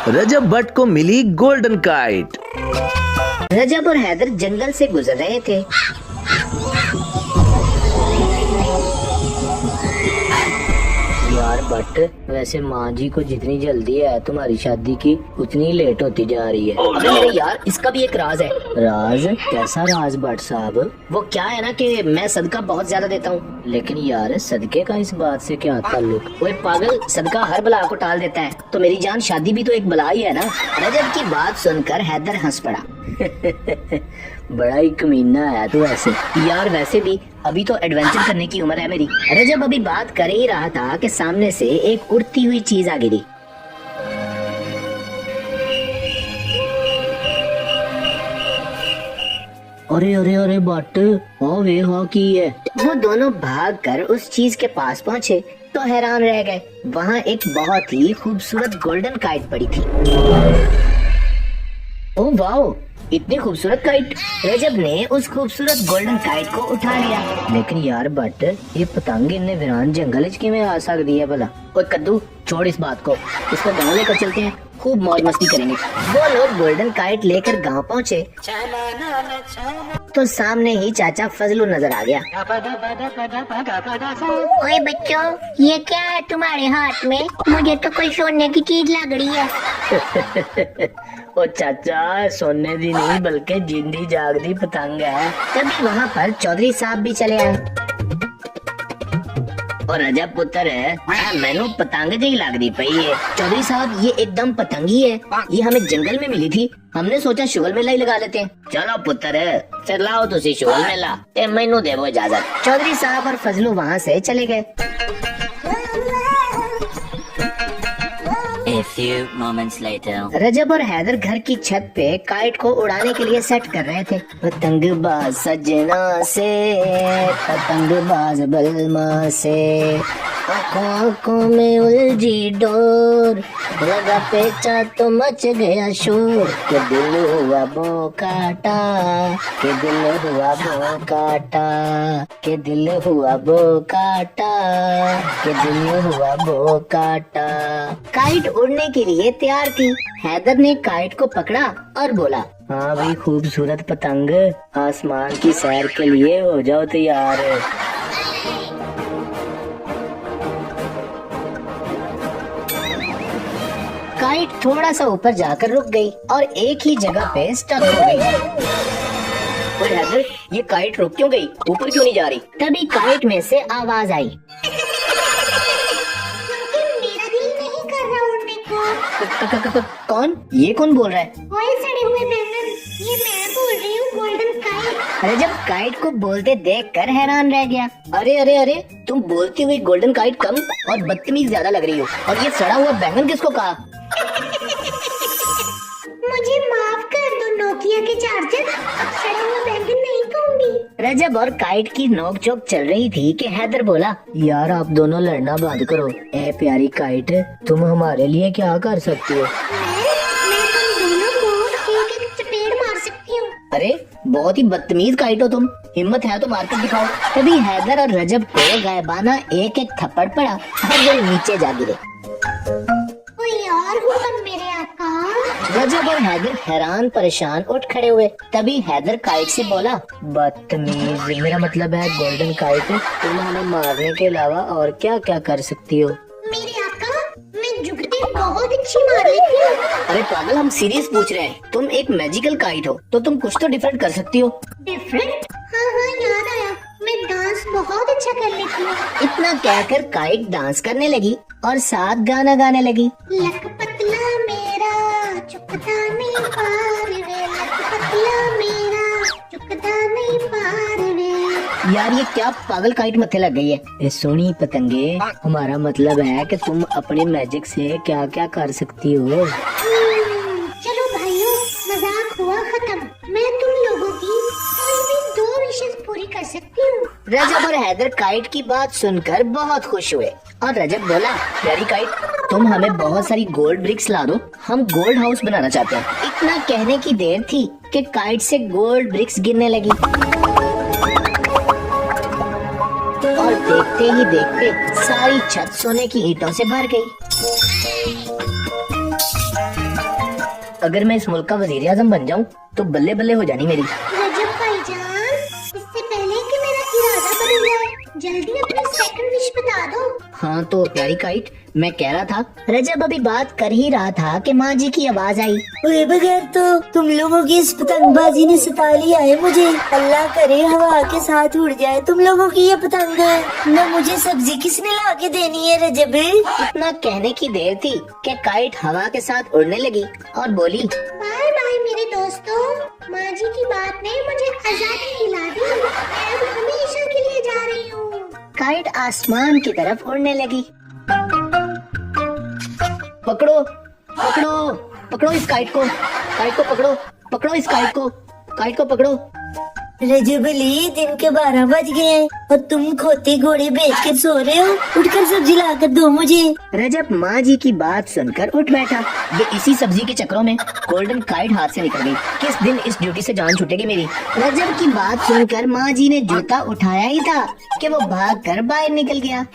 रजब भट्ट को मिली golden kite. रजब और हैदर जंगल से गुजर रहे थे। यार भट्ट, वैसे माँ जी को जितनी जल्दी है तुम्हारी शादी की उतनी लेट होती जा रही है। अबे मेरे यार, इसका भी एक राज है। राज? कैसा राज भट्ट साहब? वो क्या है ना कि मैं सदका बहुत ज्यादा देता हूँ। लेकिन यार सदके का इस बात से क्या ताल्लुक? वो पागल, सदका हर बला को टाल देता है, तो मेरी जान शादी भी तो एक बला ही है ना। रजब की बात सुनकर हैदर हंस पड़ा। बड़ा ही कमीना है तू ऐसे। यार वैसे भी अभी तो एडवेंचर करने की उम्र है मेरी। रजब अभी बात कर ही रहा था कि सामने से एक उड़ती हुई चीज आ गिरी। अरे अरे अरे बट, वे हाँ की है। वो दोनों भागकर उस चीज के पास पहुँचे तो हैरान रह गए। वहाँ एक बहुत ही खूबसूरत गोल्डन काइट पड़ी थी। ओह वाओ, इतनी खूबसूरत काइट। रजब ने उस खूबसूरत गोल्डन काइट को उठा लिया। लेकिन यार बट, ये पतंग इन्हें वीरान जंगल में आ सकती है भला? ओए कद्दू, छोड़ इस बात को, इसको गाँव लेकर चलते हैं, खूब मौज मस्ती करेंगे। वो लोग गोल्डन काइट लेकर गांव पहुंचे तो सामने ही चाचा फजलू नजर आ गया। ओए बच्चों, ये क्या है तुम्हारे हाथ में? मुझे तो कोई सोने की चीज लग रही है। ओ चाचा, सोने दी नहीं बल्कि जिंदी जागदी पतंग है। तभी वहाँ पर चौधरी साहब भी चले आए। और रजब पुत्र है, मैनू पतंग जी लग रही पई है। चौधरी साहब, ये एकदम पतंगी है, ये हमें जंगल में मिली थी, हमने सोचा शुगल मेला ही लगा लेते हैं। चलो पुत्र, फिर लाओ तुसी शुगल मेला ते मैनू देवो इजाजत। चौधरी साहब और फजलू वहाँ से चले गए। A few moments later. रजब और हैदर घर की छत पे काइट को उड़ाने के लिए सेट कर रहे थे। पतंगबाज सजना से, पतंगबाज बलमा से, आँखों आँखों में उलझी डोर, लगा पेचा तो मच गया शोर, के दिल हुआ बो काटा, के दिल हुआ बो काटा, के दिल हुआ बो काटा, के दिल हुआ बो काटा। काइट उड़ने के लिए तैयार थी। हैदर ने काइट को पकड़ा और बोला, हाँ भाई खूबसूरत पतंग, आसमान की सैर के लिए हो जाओ तैयार। काइट थोड़ा सा ऊपर जाकर रुक गई और एक ही जगह पे स्टक हो गई। और हैदर, ये काइट रुक क्यों गई? ऊपर क्यों नहीं जा रही? तभी काइट में से आवाज आई, मेरा दिल नहीं कर रहा उड़ने को। कौन? ये कौन बोल रहा है? ओए सड़े हुए बैंगन, ये मैं बोल रही हूँ, गोल्डन काइट। रजब काइट को बोलते देखकर हैरान रह गया। अरे अरे अरे, तुम बोलती हुई गोल्डन काइट कम और बदतमीज ज्यादा लग रही हो। और ये सड़ा हुआ बैंगन किसको कहा? मुझे माफ कर दो नोकिया के चार्जर, अब सड़ा हुआ बैंगन नहीं कहूंगी। रजब और काइट की नोकझोंक चल रही थी कि हैदर बोला, यार आप दोनों लड़ना बंद करो। ए प्यारी काइट, तुम हमारे लिए क्या कर सकती हो? मैं तुम दोनों को एक एक चपेट मार सकती हूँ। अरे बहुत ही बदतमीज काइट हो तुम, हिम्मत है तो मारकर दिखाओ। तभी हैदर और रजब को गायबाना एक एक थप्पड़ पड़ा और वो नीचे जा गिरे। ओ यार, हुक्म मेरे आका। रजब और हैदर हैरान परेशान उठ खड़े हुए। तभी हैदर काइट से बोला, बदतमीज, मेरा मतलब है गोल्डन काइट, तुम हमें मारने के अलावा और क्या क्या कर सकती हो? मेरे आका, मैं जुगती बहुत अच्छी मार लेती हूँ। अरे पागल, हम सीरियस पूछ रहे हैं। तुम एक मैजिकल काइट हो तो तुम कुछ तो डिफरेंट कर सकती हो। डिफरेंट? हाँ हाँ, याद आया, मैं डांस बहुत अच्छा कर लेती हूँ। इतना कहकर काइट डांस करने लगी और साथ गाना गाने लगी। लक पतला मेरा चुकता नहीं पार वे, लक पतला मेरा चुकता नहीं पार वे। यार ये क्या पागल काइट मत्थे लग गई है? ये सोनी पतंगे, हमारा मतलब है कि तुम अपने मैजिक से क्या क्या कर सकती हो। चलो भाइयों, मजाक हुआ खत्म। मैं तुम लोगों की कोई भी 2 विशेष पूरी कर सकती हूँ। रजब और हैदर काइट की बात सुनकर बहुत खुश हुए और रजब बोला, प्यारी काइट, तुम हमें बहुत सारी गोल्ड ब्रिक्स ला दो, हम गोल्ड हाउस बनाना चाहते हैं। इतना कहने की देर थी कि काइट से गोल्ड ब्रिक्स गिरने लगी और देखते ही देखते सारी छत सोने की ईंटों से भर गई। अगर मैं इस मुल्क का वजीर आजम बन जाऊं तो बल्ले बल्ले हो जानी मेरी। रजब भाईजान, इससे पहले कि मेरा इरादा बदल जाए, जल्दी अपनी सेकंड विश बता दो। हाँ तो प्यारी काइट, मैं कह रहा था, रजब अभी बात कर ही रहा था कि माँ जी की आवाज आई। हुए बगैर तो तुम लोगों की इस पतंगबाजी ने सता लिया है मुझे। अल्लाह करे हवा के साथ उड़ जाए तुम लोगों की ये पतंग। न मुझे सब्जी किसने ला के देनी है रजब? इतना कहने की देर थी कि काइट हवा के साथ उड़ने लगी और बोली, बाय बाय मेरे दोस्तों, माँ जी की बात ने मुझे आजादी दिला दी। मैं अब हमेशा के लिए जा रही हूँ। काइट आसमान की तरफ उड़ने लगी। पकड़ो पकड़ो पकड़ो इस काइट को पकड़ो, पकड़ो इस काइट को पकड़ो। रजब अली, दिन के 12 बज गए हैं और तुम खोते घोड़े बेच कर सो रहे हो। उठकर सब्जी ला कर दो मुझे। रजब माँ जी की बात सुनकर उठ बैठा। ये इसी सब्जी के चक्रों में गोल्डन काइट हाथ से निकल गई। किस दिन इस ड्यूटी से जान छूटेगी मेरी। रजब की बात सुनकर माँ जी ने जूता उठाया ही था कि वो भाग कर बाहर निकल गया।